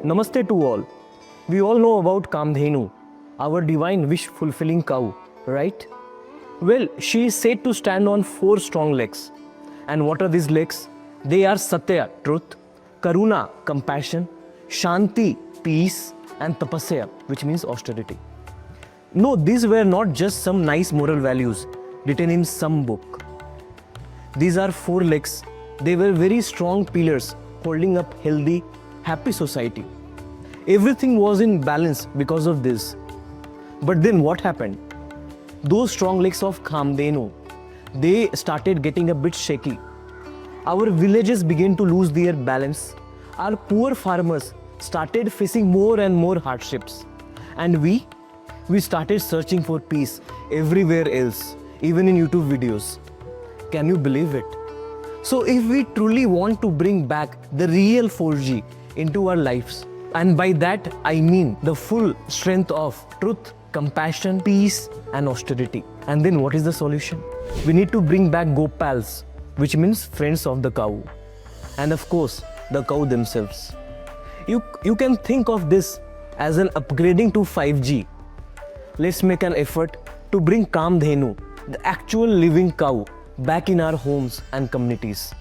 Namaste to all. We all know about Kamadhenu, our divine wish-fulfilling cow, right? Well, she is said to stand on 4 strong legs. And what are these legs? They are Satya, truth, Karuna, compassion, Shanti, peace, and Tapasya, which means austerity. No, these were not just some nice moral values written in some book. These are 4 legs. They were very strong pillars holding up healthy, happy society. Everything was in balance because of this. But then what happened? Those strong legs of Kamadhenu, they started getting a bit shaky. Our villages began to lose their balance. Our poor farmers started facing more and more hardships. And we started searching for peace everywhere else, even in YouTube videos. Can you believe it? So if we truly want to bring back the real 4G into our lives, and by that I mean the full strength of truth, compassion, peace and austerity. And then what is the solution? We need to bring back GoPals, which means friends of the cow. And of course, the cow themselves. You can think of this as an upgrading to 5G. Let's make an effort to bring Kamadhenu, the actual living cow, back in our homes and communities.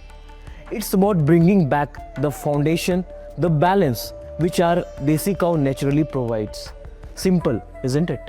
It's about bringing back the foundation, the balance which our Desi cow naturally provides. Simple, isn't it?